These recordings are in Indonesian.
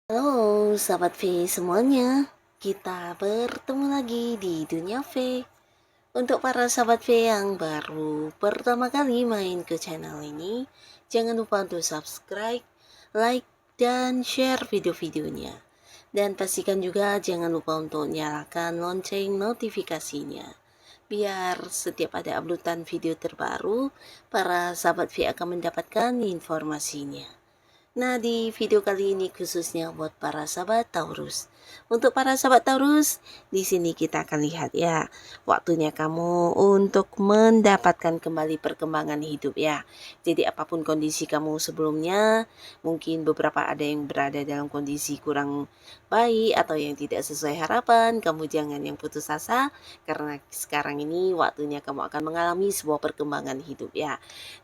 Halo, sahabat V semuanya. Kita bertemu lagi di Dunia V. Untuk para sahabat V yang baru pertama kali main ke channel ini, jangan lupa untuk subscribe, like, dan share video-videonya. Dan pastikan juga jangan lupa untuk nyalakan lonceng notifikasinya. Biar setiap ada uploadan video terbaru, para sahabat V akan mendapatkan informasinya. Nah, di video kali ini khususnya buat para sahabat Taurus. Untuk para sahabat Taurus, di sini kita akan lihat ya, waktunya kamu untuk mendapatkan kembali perkembangan hidup ya. Jadi apapun kondisi kamu sebelumnya, mungkin beberapa ada yang berada dalam kondisi kurang baik atau yang tidak sesuai harapan, kamu jangan yang putus asa karena sekarang ini waktunya kamu akan mengalami sebuah perkembangan hidup ya.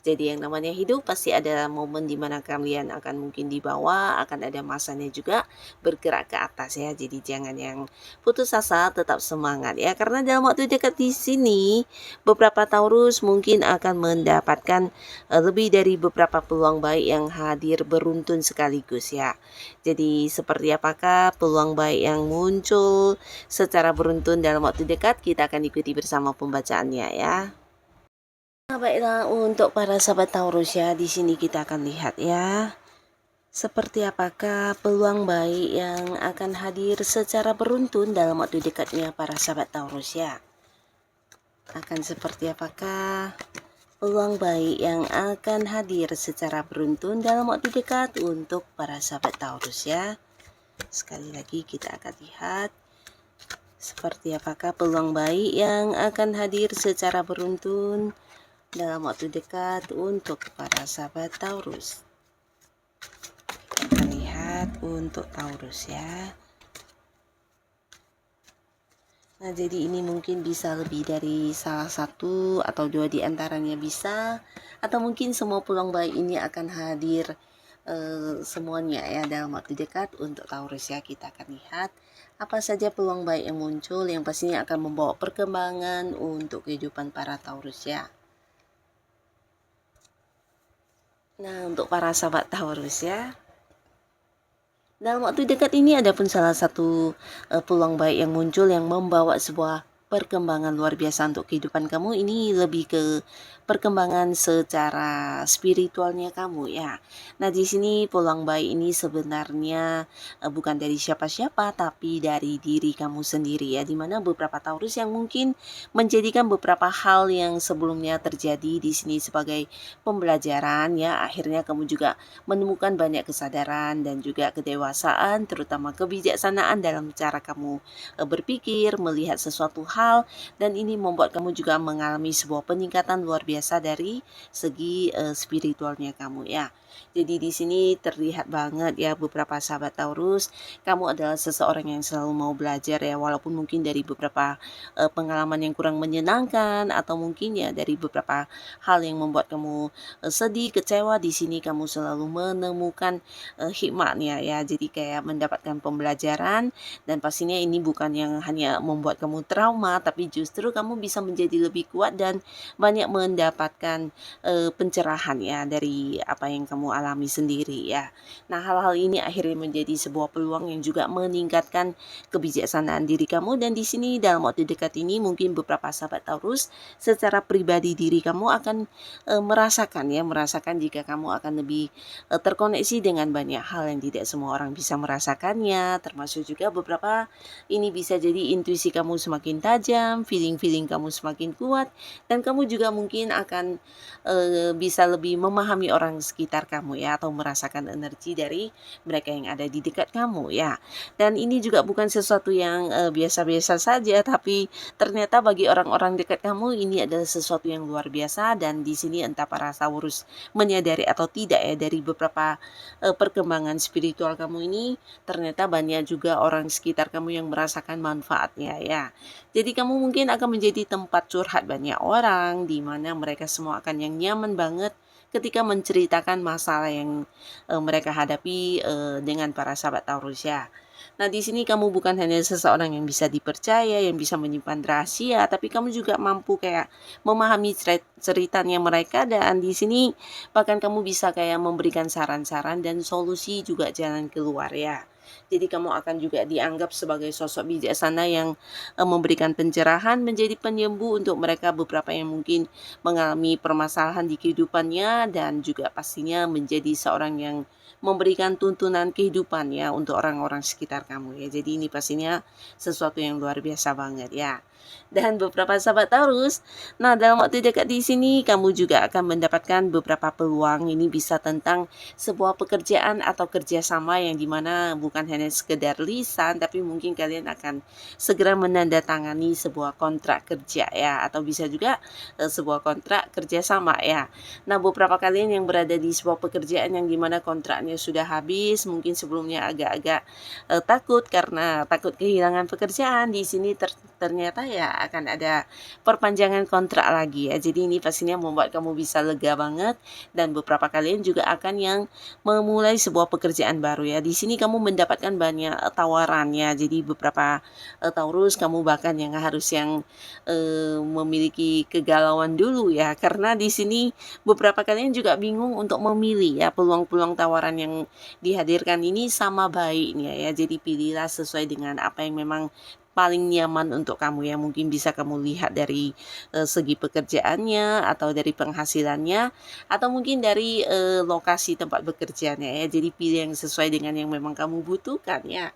Jadi yang namanya hidup pasti ada momen di mana kalian akan mungkin di bawah, akan ada masanya juga bergerak ke atas ya. Jadi jangan yang putus asa, tetap semangat ya. Karena dalam waktu dekat di sini beberapa Taurus mungkin akan mendapatkan lebih dari beberapa peluang baik yang hadir beruntun sekaligus ya. Jadi seperti apakah peluang baik yang muncul secara beruntun dalam waktu dekat, kita akan ikuti bersama pembacaannya ya. Nah, baiklah untuk para sahabat Taurus ya, di sini kita akan lihat ya. Seperti apakah peluang baik yang akan hadir secara beruntun dalam waktu dekatnya para sahabat Taurus ya. Akan seperti apakah peluang baik yang akan hadir secara beruntun dalam waktu dekat untuk para sahabat Taurus ya. Sekali lagi kita akan lihat seperti apakah peluang baik yang akan hadir secara beruntun dalam waktu dekat untuk para sahabat Taurus. Kita lihat untuk Taurus ya. Nah, jadi ini mungkin bisa lebih dari salah satu atau dua di antaranya bisa, atau mungkin semua peluang baik ini akan hadir semuanya ya dalam waktu dekat untuk Taurus ya. Kita akan lihat apa saja peluang baik yang muncul yang pastinya akan membawa perkembangan untuk kehidupan para Taurus ya. Nah, untuk para sahabat Taurus ya, dalam waktu dekat ini ada pun salah satu peluang baik yang muncul yang membawa sebuah perkembangan luar biasa untuk kehidupan kamu. Ini lebih ke perkembangan secara spiritualnya kamu ya. Nah, di sini peluang baik ini sebenarnya bukan dari siapa-siapa tapi dari diri kamu sendiri ya. Dimana beberapa Taurus yang mungkin menjadikan beberapa hal yang sebelumnya terjadi di sini sebagai pembelajaran ya. Akhirnya kamu juga menemukan banyak kesadaran dan juga kedewasaan, terutama kebijaksanaan dalam cara kamu berpikir, melihat sesuatu hal, dan ini membuat kamu juga mengalami sebuah peningkatan luar biasa dari segi spiritualnya kamu ya. Jadi di sini terlihat banget ya beberapa sahabat Taurus, kamu adalah seseorang yang selalu mau belajar ya, walaupun mungkin dari beberapa pengalaman yang kurang menyenangkan atau mungkin ya dari beberapa hal yang membuat kamu sedih, kecewa, di sini kamu selalu menemukan hikmahnya ya. Jadi kayak mendapatkan pembelajaran, dan pastinya ini bukan yang hanya membuat kamu trauma, tapi justru kamu bisa menjadi lebih kuat dan banyak mendapatkan pencerahan ya dari apa yang kamu alami sendiri ya. Nah, hal-hal ini akhirnya menjadi sebuah peluang yang juga meningkatkan kebijaksanaan diri kamu, dan di sini dalam waktu dekat ini mungkin beberapa sahabat Taurus secara pribadi diri kamu akan merasakan jika kamu akan lebih terkoneksi dengan banyak hal yang tidak semua orang bisa merasakannya, termasuk juga beberapa ini bisa jadi intuisi kamu semakin tajam tajam, feeling-feeling kamu semakin kuat, dan kamu juga mungkin akan bisa lebih memahami orang sekitar kamu ya, atau merasakan energi dari mereka yang ada di dekat kamu ya. Dan ini juga bukan sesuatu yang biasa-biasa saja, tapi ternyata bagi orang-orang dekat kamu ini adalah sesuatu yang luar biasa. Dan di sini entah para Taurus menyadari atau tidak ya, dari beberapa perkembangan spiritual kamu ini, ternyata banyak juga orang sekitar kamu yang merasakan manfaatnya ya. Jadi kamu mungkin akan menjadi tempat curhat banyak orang, di mana mereka semua akan yang nyaman banget ketika menceritakan masalah yang mereka hadapi dengan para sahabat Taurus ya. Nah, di sini kamu bukan hanya seseorang yang bisa dipercaya, yang bisa menyimpan rahasia, tapi kamu juga mampu kayak memahami ceritanya mereka, dan di sini bahkan kamu bisa kayak memberikan saran-saran dan solusi juga jalan keluar ya. Jadi kamu akan juga dianggap sebagai sosok bijaksana yang memberikan pencerahan, menjadi penyembuh untuk mereka beberapa yang mungkin mengalami permasalahan di kehidupannya, dan juga pastinya menjadi seorang yang memberikan tuntunan kehidupan ya untuk orang-orang sekitar kamu ya. Jadi ini pastinya sesuatu yang luar biasa banget ya. Dan beberapa sahabat Taurus, nah dalam waktu dekat di sini kamu juga akan mendapatkan beberapa peluang. Ini bisa tentang sebuah pekerjaan atau kerjasama yang dimana bukan hanya sekedar lisan, tapi mungkin kalian akan segera menandatangani sebuah kontrak kerja ya, atau bisa juga sebuah kontrak kerjasama ya. Nah, beberapa kalian yang berada di sebuah pekerjaan yang dimana kontraknya sudah habis, mungkin sebelumnya agak-agak takut karena takut kehilangan pekerjaan, di sini ternyata ya akan ada perpanjangan kontrak lagi ya. Jadi ini pastinya membuat kamu bisa lega banget, dan beberapa kalian juga akan yang memulai sebuah pekerjaan baru ya. Di sini kamu mendapatkan banyak tawaran ya. Jadi beberapa Taurus, kamu bahkan yang harus yang memiliki kegalauan dulu ya, karena di sini beberapa kalian juga bingung untuk memilih ya. Peluang-peluang tawaran yang dihadirkan ini sama baiknya ya. Jadi pilihlah sesuai dengan apa yang memang paling nyaman untuk kamu ya. Mungkin bisa kamu lihat dari segi pekerjaannya, atau dari penghasilannya, atau mungkin dari lokasi tempat bekerjanya ya. Jadi pilih yang sesuai dengan yang memang kamu butuhkan ya.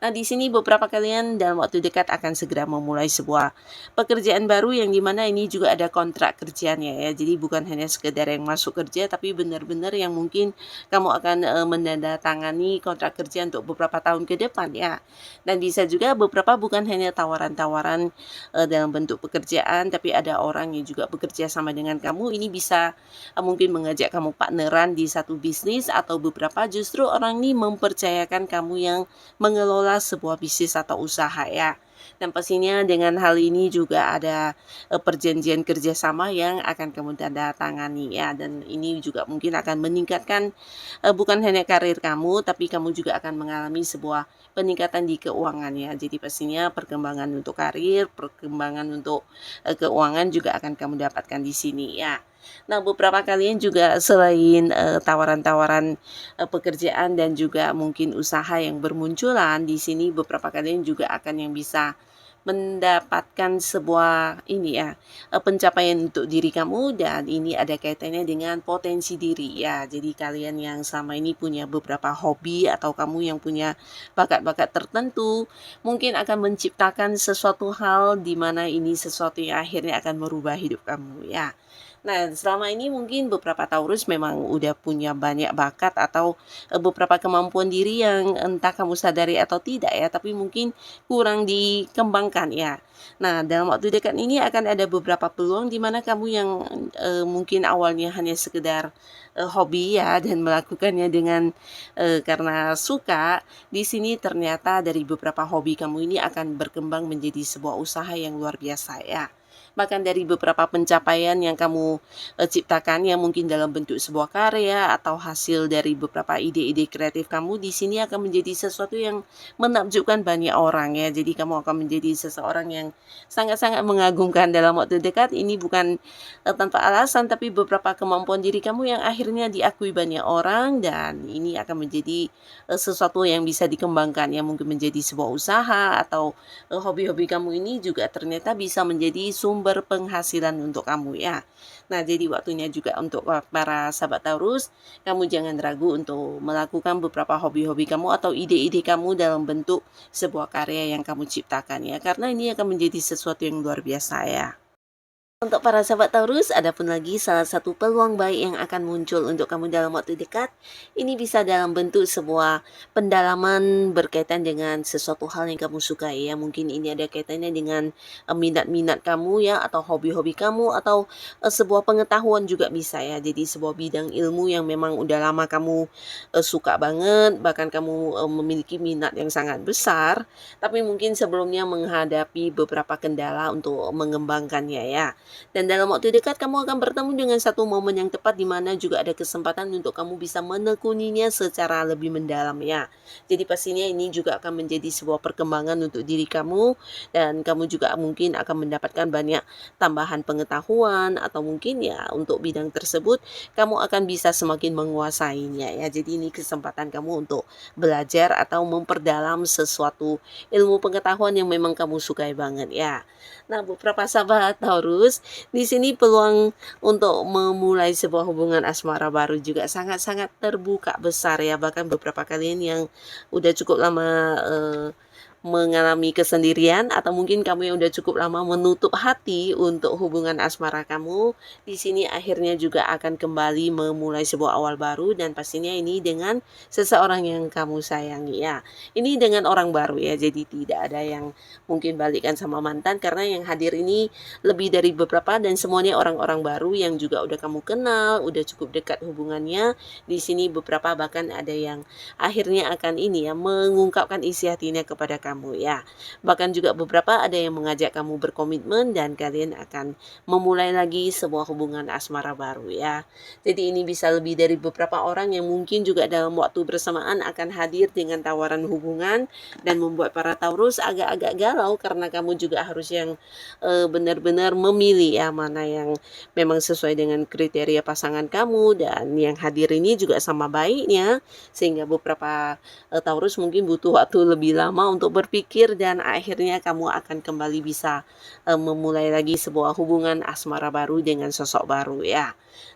Nah, di sini beberapa kalian dalam waktu dekat akan segera memulai sebuah pekerjaan baru, yang dimana ini juga ada kontrak kerjanya ya. Jadi bukan hanya sekedar yang masuk kerja, tapi benar-benar yang mungkin kamu akan menandatangani kontrak kerja untuk beberapa tahun ke depan ya. Dan bisa juga beberapa bukan hanya tawaran-tawaran dalam bentuk pekerjaan, tapi ada orang yang juga bekerja sama dengan kamu. Ini bisa mungkin mengajak kamu partneran di satu bisnis, atau beberapa justru orang ini mempercayakan kamu yang mengelola sebuah bisnis atau usaha ya. Dan pastinya dengan hal ini juga ada perjanjian kerjasama yang akan kamu tanda tangani ya. Dan ini juga mungkin akan meningkatkan bukan hanya karir kamu, tapi kamu juga akan mengalami sebuah peningkatan di keuangan ya. Jadi pastinya perkembangan untuk karir, perkembangan untuk keuangan juga akan kamu dapatkan di sini ya. Nah, beberapa kalian juga selain tawaran-tawaran pekerjaan dan juga mungkin usaha yang bermunculan, di sini beberapa kalian juga akan yang bisa mendapatkan sebuah ini ya, pencapaian untuk diri kamu, dan ini ada kaitannya dengan potensi diri ya. Jadi kalian yang selama ini punya beberapa hobi, atau kamu yang punya bakat-bakat tertentu, mungkin akan menciptakan sesuatu hal di mana ini sesuatu yang akhirnya akan merubah hidup kamu ya. Nah, selama ini mungkin beberapa Taurus memang udah punya banyak bakat, atau beberapa kemampuan diri yang entah kamu sadari atau tidak ya, tapi mungkin kurang dikembangkan ya. Nah, dalam waktu dekat ini akan ada beberapa peluang di mana kamu yang mungkin awalnya hanya sekedar hobi ya, dan melakukannya dengan karena suka, di sini ternyata dari beberapa hobi kamu ini akan berkembang menjadi sebuah usaha yang luar biasa ya. Bahkan dari beberapa pencapaian yang kamu ciptakan yang mungkin dalam bentuk sebuah karya, atau hasil dari beberapa ide-ide kreatif kamu, di sini akan menjadi sesuatu yang menakjubkan banyak orang ya. Jadi kamu akan menjadi seseorang yang sangat-sangat mengagumkan dalam waktu dekat. Ini bukan tanpa alasan, tapi beberapa kemampuan diri kamu yang akhirnya diakui banyak orang, dan ini akan menjadi sesuatu yang bisa dikembangkan ya. Mungkin menjadi sebuah usaha, atau hobi-hobi kamu ini juga ternyata bisa menjadi sumber sumber penghasilan untuk kamu ya. Nah, jadi waktunya juga untuk para sahabat Taurus, kamu jangan ragu untuk melakukan beberapa hobi-hobi kamu atau ide-ide kamu dalam bentuk sebuah karya yang kamu ciptakan ya, karena ini akan menjadi sesuatu yang luar biasa ya. Untuk para sahabat Taurus, ada pun lagi salah satu peluang baik yang akan muncul untuk kamu dalam waktu dekat. Ini bisa dalam bentuk sebuah pendalaman berkaitan dengan sesuatu hal yang kamu sukai ya. Mungkin ini ada kaitannya dengan minat-minat kamu ya, atau hobi-hobi kamu, atau sebuah pengetahuan juga bisa ya. Jadi sebuah bidang ilmu yang memang udah lama kamu suka banget, bahkan kamu memiliki minat yang sangat besar, tapi mungkin sebelumnya menghadapi beberapa kendala untuk mengembangkannya ya. Dan dalam waktu dekat kamu akan bertemu dengan satu momen yang tepat di mana juga ada kesempatan untuk kamu bisa menekuninya secara lebih mendalam ya. Jadi pastinya ini juga akan menjadi sebuah perkembangan untuk diri kamu, dan kamu juga mungkin akan mendapatkan banyak tambahan pengetahuan, atau mungkin ya untuk bidang tersebut kamu akan bisa semakin menguasainya ya. Jadi ini kesempatan kamu untuk belajar atau memperdalam sesuatu ilmu pengetahuan yang memang kamu sukai banget ya. Nah, beberapa sahabat Taurus, di sini peluang untuk memulai sebuah hubungan asmara baru juga sangat-sangat terbuka besar ya. Bahkan beberapa kalian yang udah cukup lama mengalami kesendirian, atau mungkin kamu yang udah cukup lama menutup hati untuk hubungan asmara kamu, di sini akhirnya juga akan kembali memulai sebuah awal baru, dan pastinya ini dengan seseorang yang kamu sayangi ya. Ini dengan orang baru ya, jadi tidak ada yang mungkin balikan sama mantan, karena yang hadir ini lebih dari beberapa dan semuanya orang-orang baru yang juga udah kamu kenal, udah cukup dekat hubungannya. Di sini beberapa bahkan ada yang akhirnya akan ini ya, mengungkapkan isi hatinya kepada kamu ya. Bahkan juga beberapa ada yang mengajak kamu berkomitmen dan kalian akan memulai lagi sebuah hubungan asmara baru ya. Jadi ini bisa lebih dari beberapa orang yang mungkin juga dalam waktu bersamaan akan hadir dengan tawaran hubungan, dan membuat para Taurus agak-agak galau karena kamu juga harus yang benar-benar memilih ya, mana yang memang sesuai dengan kriteria pasangan kamu, dan yang hadir ini juga sama baiknya, sehingga beberapa Taurus mungkin butuh waktu lebih lama untuk berpikir, dan akhirnya kamu akan kembali bisa memulai lagi sebuah hubungan asmara baru dengan sosok baru ya.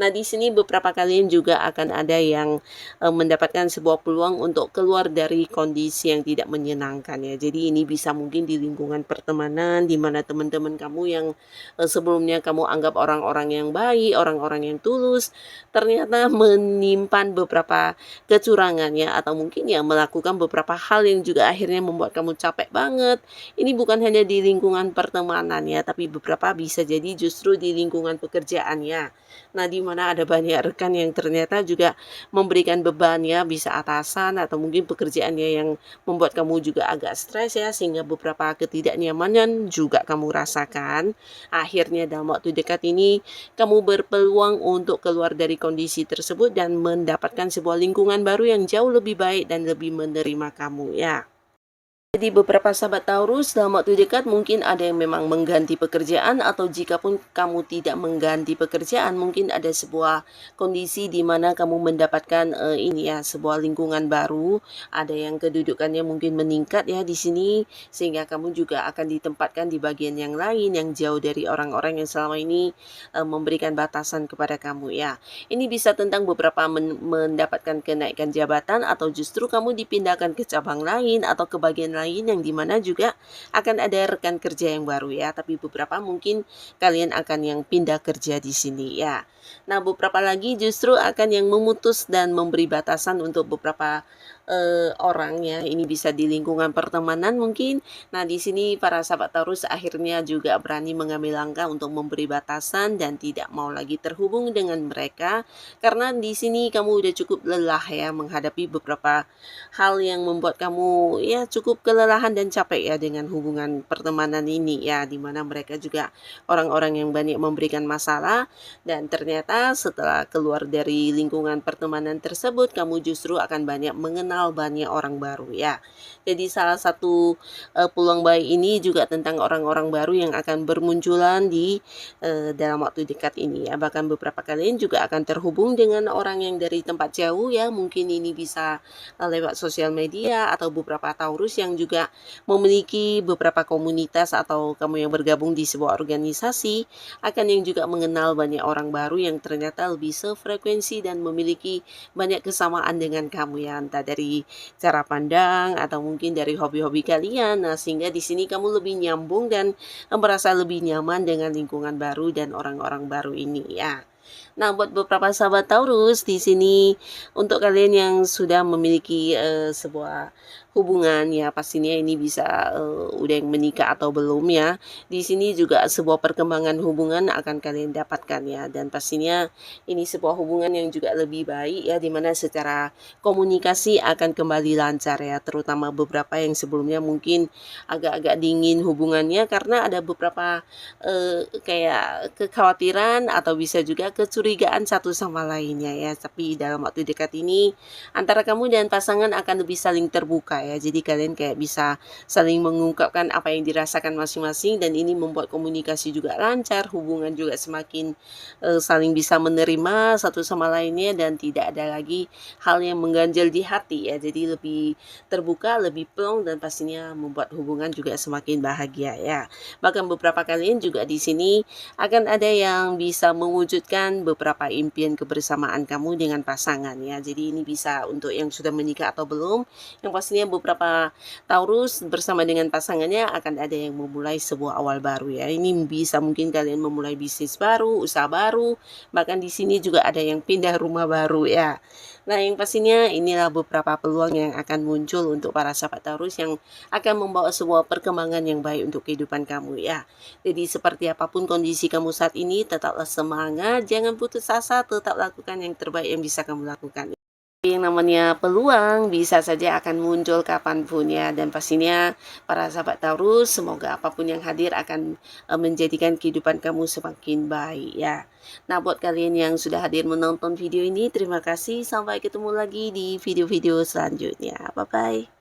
Nah, di sini beberapa kalian juga akan ada yang mendapatkan sebuah peluang untuk keluar dari kondisi yang tidak menyenangkan ya. Jadi ini bisa mungkin di lingkungan pertemanan, di mana teman-teman kamu yang sebelumnya kamu anggap orang-orang yang baik, orang-orang yang tulus, ternyata menyimpan beberapa kecurangan ya, atau mungkin ya melakukan beberapa hal yang juga akhirnya membuat kamu capek banget. Ini bukan hanya di lingkungan pertemanan ya, tapi beberapa bisa jadi justru di lingkungan pekerjaan ya. Nah, di mana ada banyak rekan yang ternyata juga memberikan beban ya, bisa atasan atau mungkin pekerjaannya yang membuat kamu juga agak stres ya, sehingga beberapa ketidaknyamanan juga kamu rasakan. Akhirnya dalam waktu dekat ini kamu berpeluang untuk keluar dari kondisi tersebut dan mendapatkan sebuah lingkungan baru yang jauh lebih baik dan lebih menerima kamu ya. Jadi beberapa sahabat Taurus dalam waktu dekat mungkin ada yang memang mengganti pekerjaan, atau jika pun kamu tidak mengganti pekerjaan, mungkin ada sebuah kondisi di mana kamu mendapatkan ini ya, sebuah lingkungan baru, ada yang kedudukannya mungkin meningkat ya di sini, sehingga kamu juga akan ditempatkan di bagian yang lain yang jauh dari orang-orang yang selama ini memberikan batasan kepada kamu ya. Ini bisa tentang beberapa mendapatkan kenaikan jabatan, atau justru kamu dipindahkan ke cabang lain atau ke bagian lain yang dimana juga akan ada rekan kerja yang baru ya, tapi beberapa mungkin kalian akan yang pindah kerja di sini ya. Nah, beberapa lagi justru akan yang memutus dan memberi batasan untuk beberapa orang ya. Ini bisa di lingkungan pertemanan mungkin. Nah, di sini para sahabat Taurus akhirnya juga berani mengambil langkah untuk memberi batasan dan tidak mau lagi terhubung dengan mereka, karena di sini kamu udah cukup lelah ya menghadapi beberapa hal yang membuat kamu ya cukup kelelahan dan capek ya dengan hubungan pertemanan ini ya, dimana mereka juga orang-orang yang banyak memberikan masalah, dan ternyata setelah keluar dari lingkungan pertemanan tersebut kamu justru akan banyak mengenal mengenal banyak orang baru ya. Jadi salah satu peluang baik ini juga tentang orang-orang baru yang akan bermunculan di dalam waktu dekat ini ya. Bahkan beberapa kalian juga akan terhubung dengan orang yang dari tempat jauh ya. Mungkin ini bisa lewat sosial media atau beberapa Taurus yang juga memiliki beberapa komunitas atau kamu yang bergabung di sebuah organisasi akan yang juga mengenal banyak orang baru yang ternyata lebih sefrekuensi dan memiliki banyak kesamaan dengan kamu ya, entah dari cara pandang atau mungkin dari hobi-hobi kalian. Nah, sehingga di sini kamu lebih nyambung dan merasa lebih nyaman dengan lingkungan baru dan orang-orang baru ini ya. Nah, buat beberapa sahabat Taurus di sini untuk kalian yang sudah memiliki sebuah hubungan ya, pastinya ini bisa udah yang menikah atau belum ya. Di sini juga sebuah perkembangan hubungan akan kalian dapatkan ya, dan pastinya ini sebuah hubungan yang juga lebih baik ya, dimana secara komunikasi akan kembali lancar ya, terutama beberapa yang sebelumnya mungkin agak-agak dingin hubungannya karena ada beberapa kayak kekhawatiran atau bisa juga kecurigaan satu sama lainnya ya. Tapi dalam waktu dekat ini antara kamu dan pasangan akan lebih saling terbuka ya. Jadi kalian kayak bisa saling mengungkapkan apa yang dirasakan masing-masing dan ini membuat komunikasi juga lancar, hubungan juga semakin saling bisa menerima satu sama lainnya dan tidak ada lagi hal yang mengganjal di hati ya. Jadi lebih terbuka, lebih plong dan pastinya membuat hubungan juga semakin bahagia ya. Bahkan beberapa kalian juga di sini akan ada yang bisa mewujudkan beberapa impian kebersamaan kamu dengan pasangan ya. Jadi ini bisa untuk yang sudah menikah atau belum. Yang pastinya beberapa Taurus bersama dengan pasangannya akan ada yang memulai sebuah awal baru ya. Ini bisa mungkin kalian memulai bisnis baru, usaha baru, bahkan di sini juga ada yang pindah rumah baru ya. Nah, yang pastinya inilah beberapa peluang yang akan muncul untuk para sahabat Taurus yang akan membawa sebuah perkembangan yang baik untuk kehidupan kamu ya. Jadi seperti apapun kondisi kamu saat ini, tetaplah semangat, jangan putus asa, tetap lakukan yang terbaik yang bisa kamu lakukan. Yang namanya peluang bisa saja akan muncul kapanpun ya, dan pastinya para sahabat Taurus semoga apapun yang hadir akan menjadikan kehidupan kamu semakin baik ya. Nah, buat kalian yang sudah hadir menonton video ini, terima kasih. Sampai ketemu lagi di video-video selanjutnya. Bye-bye.